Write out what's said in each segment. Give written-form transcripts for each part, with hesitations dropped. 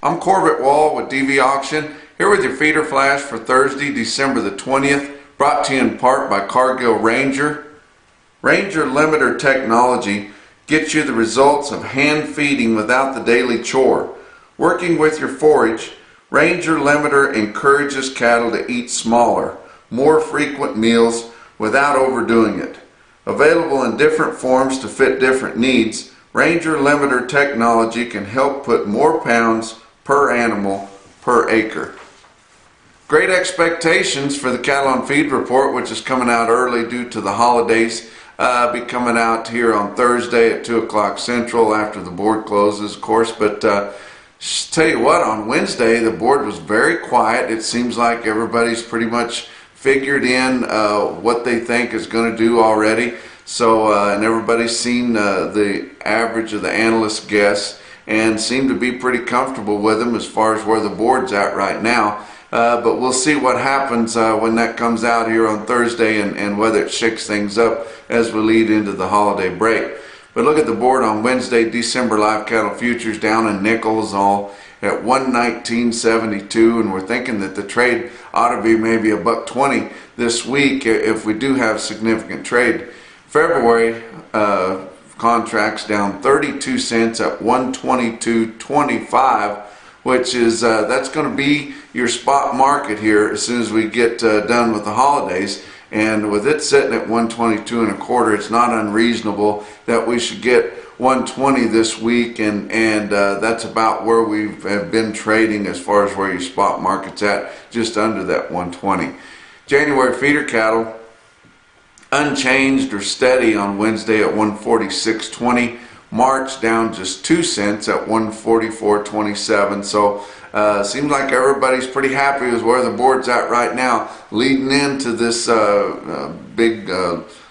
I'm Corbett Wall with DV Auction, here with your feeder flash for Thursday, December the 20th, brought to you in part by Cargill Ranger. Ranger limiter technology gets you the results of hand feeding without the daily chore. Working with your forage, Ranger limiter encourages cattle to eat smaller, more frequent meals without overdoing it. Available in different forms to fit different needs, Ranger limiter technology can help put more pounds per animal per acre. Great expectations for the Cattle on Feed report, which is coming out early due to the holidays. Be coming out here on Thursday at 2 o'clock Central after the board closes, of course. But just tell you what, on Wednesday the board was very quiet. It seems like everybody's pretty much figured in what they think is going to do already. So and everybody's seen the average of the analysts' guess and seem to be pretty comfortable with them as far as where the board's at right now. But we'll see what happens when that comes out here on Thursday and whether it shakes things up as we lead into the holiday break. But look at the board on Wednesday. December live cattle futures down in nickels, all at 119.72, and we're thinking that the trade ought to be maybe $1.20 this week if we do have significant trade. February contracts down 32 cents at 122.25, which is that's going to be your spot market here as soon as we get done with the holidays. And with it sitting at 122.25, it's not unreasonable that we should get 120 this week, and that's about where we've been trading as far as where your spot market's at, just under that 120. January feeder cattle unchanged or steady on Wednesday at 146.20. March down just 2 cents at 144.27. So seems like everybody's pretty happy with where the board's at right now, leading into this big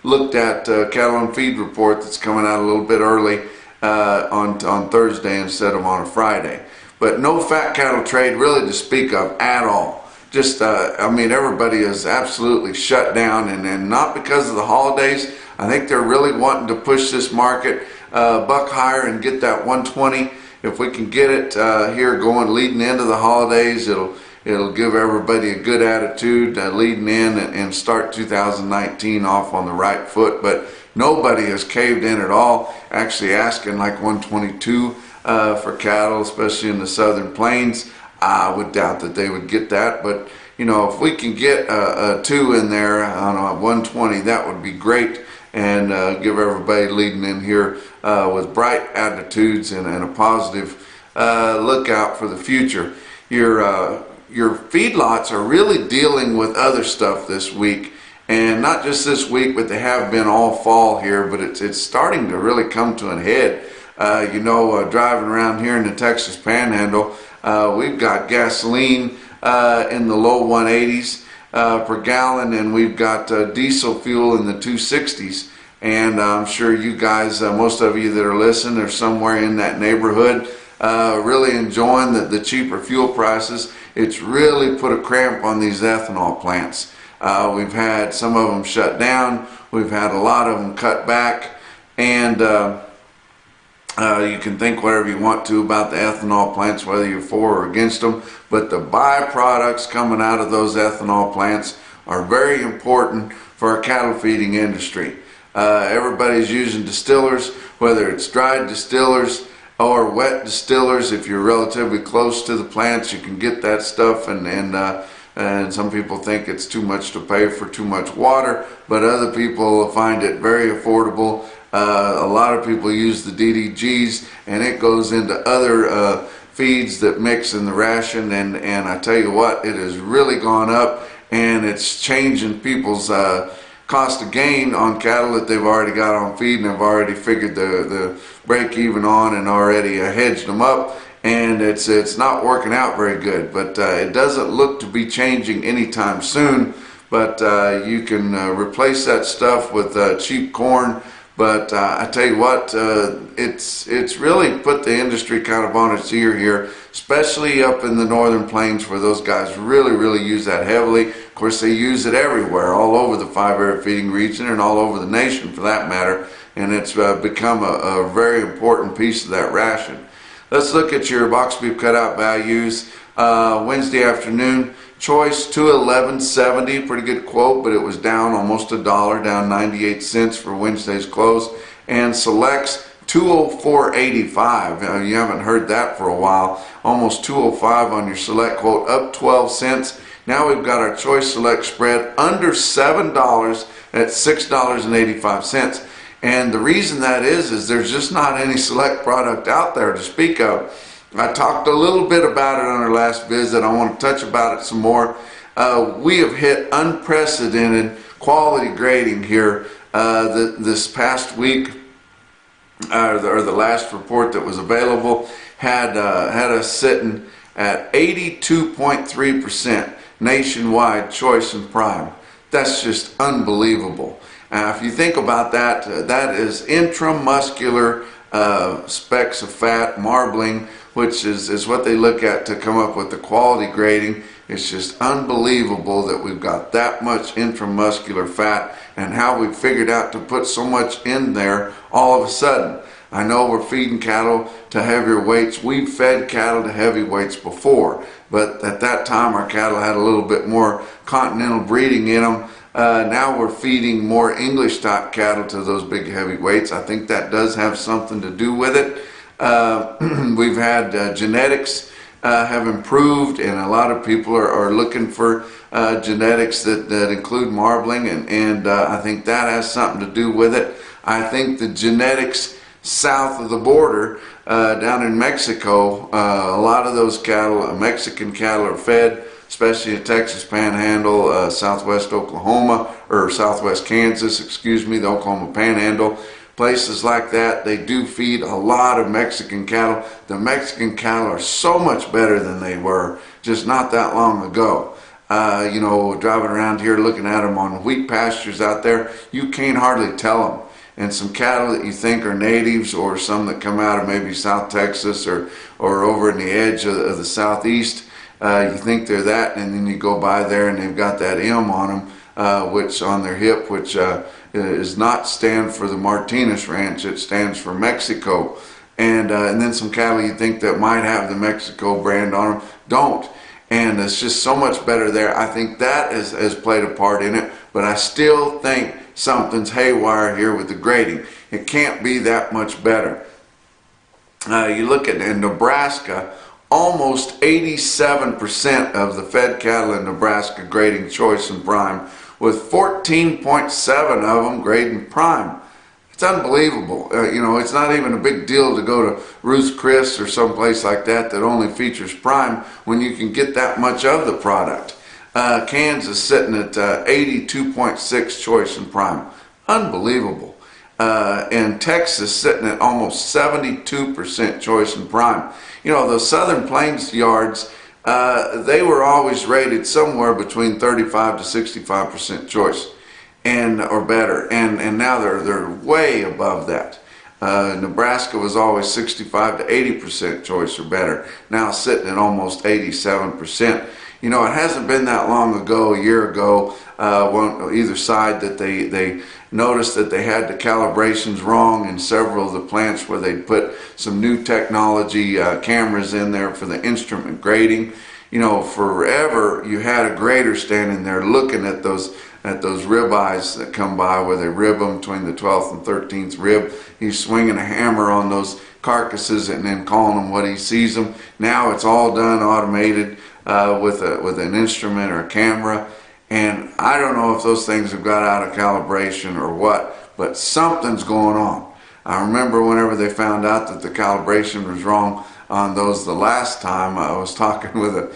looked at cattle on feed report that's coming out a little bit early on Thursday instead of on a Friday. But no fat cattle trade really to speak of at all. Just, I mean, everybody is absolutely shut down, and not because of the holidays. I think they're really wanting to push this market buck higher and get that 120. If we can get it here going leading into the holidays, it'll give everybody a good attitude leading in and start 2019 off on the right foot. But nobody has caved in at all, actually asking like 122 for cattle, especially in the southern plains. I would doubt that they would get that, but you know, if we can get a 2 in there on a 120, that would be great, and give everybody leading in here with bright attitudes and a positive lookout for the future. Your feedlots are really dealing with other stuff this week, and not just this week, but they have been all fall here. But it's starting to really come to an head. You know, driving around here in the Texas Panhandle, we've got gasoline in the low 180s per gallon, and we've got diesel fuel in the 260s. And I'm sure you guys, most of you that are listening, are somewhere in that neighborhood, really enjoying the cheaper fuel prices. It's really put a cramp on these ethanol plants. We've had some of them shut down. We've had a lot of them cut back, and you can think whatever you want to about the ethanol plants, whether you're for or against them, but the byproducts coming out of those ethanol plants are very important for our cattle feeding industry. Everybody's using distillers, whether it's dried distillers or wet distillers. If you're relatively close to the plants, you can get that stuff, and some people think it's too much to pay for too much water, but other people find it very affordable. A lot of people use the DDGs, and it goes into other feeds that mix in the ration, and I tell you what, it has really gone up, and it's changing people's cost of gain on cattle that they've already got on feed and have already figured the break even on and already hedged them up, and it's not working out very good. But it doesn't look to be changing anytime soon. But you can replace that stuff with cheap corn. But I tell you what, it's really put the industry kind of on its ear here, especially up in the northern plains where those guys really use that heavily. Of course, they use it everywhere, all over the 5-area feeding region and all over the nation for that matter, and it's become a very important piece of that ration. Let's look at your box beef cutout values. Wednesday afternoon, choice $211.70, pretty good quote, but it was down almost $1, down 98 cents for Wednesday's close. And selects $204.85. You haven't heard that for a while. Almost $205 on your select quote, up 12 cents. Now we've got our choice select spread under $7 at $6.85. And the reason that is there's just not any select product out there to speak of. I talked a little bit about it on our last visit. I want to touch about it some more. We have hit unprecedented quality grading here this past week. Or the last report that was available had us sitting at 82.3% nationwide choice and prime. That's just unbelievable. If you think about that, that is intramuscular specks of fat, marbling, which is what they look at to come up with the quality grading. It's just unbelievable that we've got that much intramuscular fat and how we figured out to put so much in there all of a sudden. I know we're feeding cattle to heavier weights. We've fed cattle to heavy weights before, but at that time our cattle had a little bit more continental breeding in them. Now we're feeding more English type cattle to those big heavy weights. I think that does have something to do with it. We've had genetics have improved, and a lot of people are looking for genetics that include marbling, and I think that has something to do with it. I think the genetics south of the border down in Mexico, a lot of those cattle, Mexican cattle, are fed, especially in Texas Panhandle, southwest Oklahoma, or southwest Kansas, excuse me, the Oklahoma Panhandle. Places like that, they do feed a lot of Mexican cattle. The Mexican cattle are so much better than they were just not that long ago. You know, driving around here looking at them on wheat pastures out there, you can't hardly tell them. And some cattle that you think are natives, or some that come out of maybe South Texas or over in the edge of the southeast, you think they're that, and then you go by there and they've got that M on them, which on their hip, which is not stand for the Martinez Ranch, it stands for Mexico. And then some cattle you think that might have the Mexico brand on them don't. And it's just so much better there. I think that has played a part in it, but I still think something's haywire here with the grading. It can't be that much better. You look at in Nebraska, almost 87% of the fed cattle in Nebraska grading choice and prime, with 14.7 of them grading prime. It's unbelievable. You know, it's not even a big deal to go to Ruth's Chris or someplace like that that only features prime when you can get that much of the product. Kansas sitting at 82.6 choice and prime. Unbelievable. And Texas sitting at almost 72% choice and prime. You know, those Southern Plains yards, they were always rated somewhere between 35 to 65% choice and or better, and now they're way above that. Nebraska was always 65 to 80% choice or better, now sitting at almost 87%. You know, it hasn't been that long ago, a year ago, either side, that they noticed that they had the calibrations wrong in several of the plants where they put some new technology cameras in there for the instrument grading. You know, forever you had a grader standing there looking at those ribeyes that come by where they rib them between the 12th and 13th rib. He's swinging a hammer on those carcasses and then calling them what he sees them. Now it's all done automated with an instrument or a camera. And I don't know if those things have got out of calibration or what, but something's going on. I remember whenever they found out that the calibration was wrong on those the last time, I was talking with a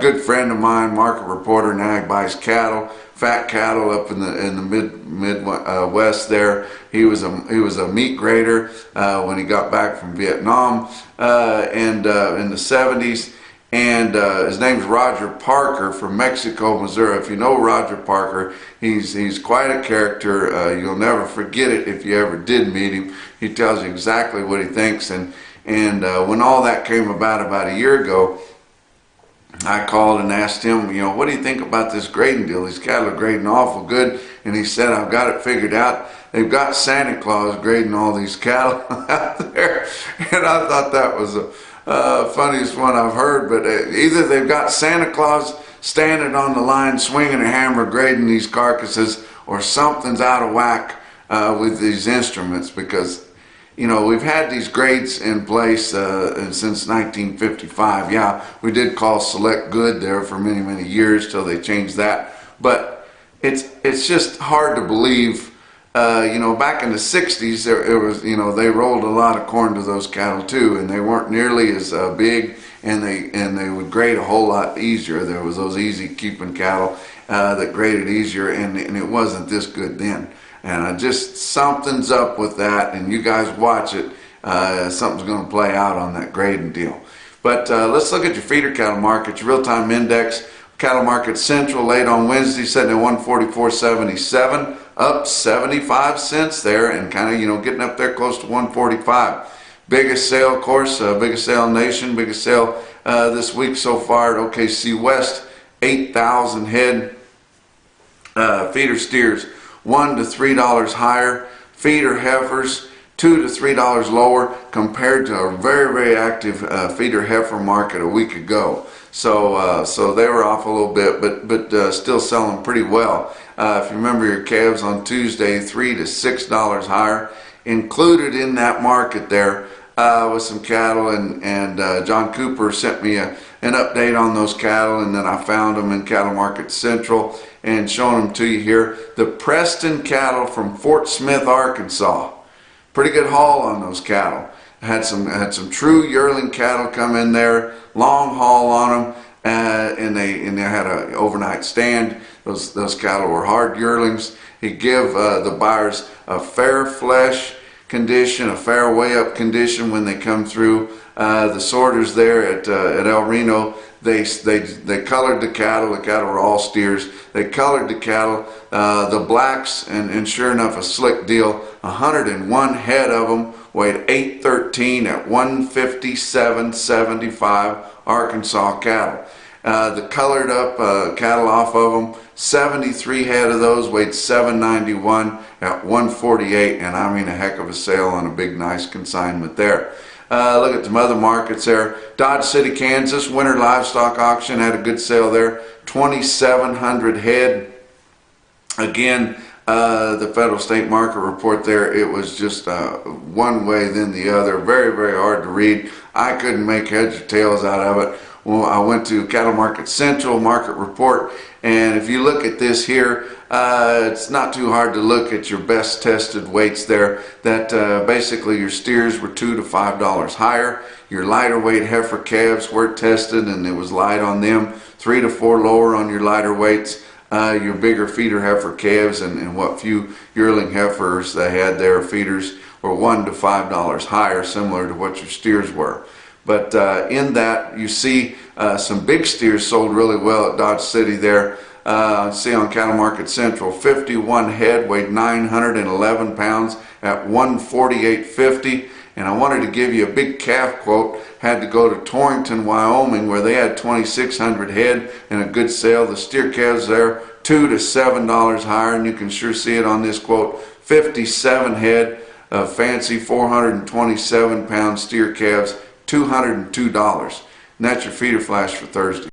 good friend of mine, market reporter, and ag buys cattle, fat cattle up in the Midwest there. He was a meat grader when he got back from Vietnam and in the 70s. And his name's Roger Parker from Mexico, Missouri. If you know Roger Parker, he's quite a character. You'll never forget it if you ever did meet him. He tells you exactly what he thinks. And when all that came about a year ago, I called and asked him, what do you think about this grading deal? These cattle are grading awful good. And he said, I've got it figured out. they've got Santa Claus grading all these cattle out there, and I thought that was the funniest one I've heard. But either they've got Santa Claus standing on the line swinging a hammer grading these carcasses, or something's out of whack with these instruments, because you know, we've had these grades in place since 1955. Yeah, we did call Select Good there for many, many years till they changed that. But it's just hard to believe. You know, back in the 60s, it was, you know, they rolled a lot of corn to those cattle too, and they weren't nearly as big, and they would grade a whole lot easier. There was those easy keeping cattle that graded easier, and it wasn't this good then. And just something's up with that, and you guys watch it. Something's going to play out on that grading deal. But let's look at your feeder cattle market, your real-time index. Cattle market central late on Wednesday, sitting at 144.77, up 75 cents there, and kind of, you know, getting up there close to 145. Biggest sale, of course, biggest sale in the nation, biggest sale this week so far at OKC West, 8,000 head. Feeder steers, $1 to $3 higher. Feeder heifers, $2 to $3 lower compared to a very, very active feeder heifer market a week ago. So they were off a little bit, but still selling pretty well. If you remember your calves on Tuesday, $3 to $6 higher. Included in that market there was some cattle, and John Cooper sent me an update on those cattle, and then I found them in Cattle Market Central and showing them to you here. The Preston cattle from Fort Smith, Arkansas. Pretty good haul on those cattle. Had some true yearling cattle come in there, long haul on them, and they had an overnight stand. Those cattle were hard yearlings. He give the buyers a fair flesh condition, a fair weigh up condition when they come through. The sorters there at El Reno, they colored the cattle. The cattle were all steers. They colored the cattle, the blacks, and sure enough, a slick deal. 101 head of them, weighed 813 at 157.75 Arkansas cattle. The colored up cattle off of them, 73 head of those, weighed 791 at 148, and I mean a heck of a sale on a big nice consignment there. Look at some other markets there. Dodge City, Kansas, winter livestock auction, had a good sale there, 2,700 head. Again, the federal state market report there, it was just one way then the other. Very, very hard to read. I couldn't make heads or tails out of it. Well, I went to Cattle Market Central market report, and if you look at this here, it's not too hard to look at your best tested weights there. That basically your steers were $2 to $5 higher. Your lighter weight heifer calves were tested, and it was light on them. 3 to 4 lower on your lighter weights. Your bigger feeder heifer calves and what few yearling heifers they had there, feeders, were $1 to $5 higher, similar to what your steers were. But in that, you see some big steers sold really well at Dodge City there. See on Cattle Market Central, 51 head, weighed 911 pounds at 148.50. And I wanted to give you a big calf quote. Had to go to Torrington, Wyoming, where they had 2,600 head and a good sale. The steer calves there, $2 to $7 higher, and you can sure see it on this quote. 57 head of fancy 427 pound steer calves, $202. And that's your feeder flash for Thursday.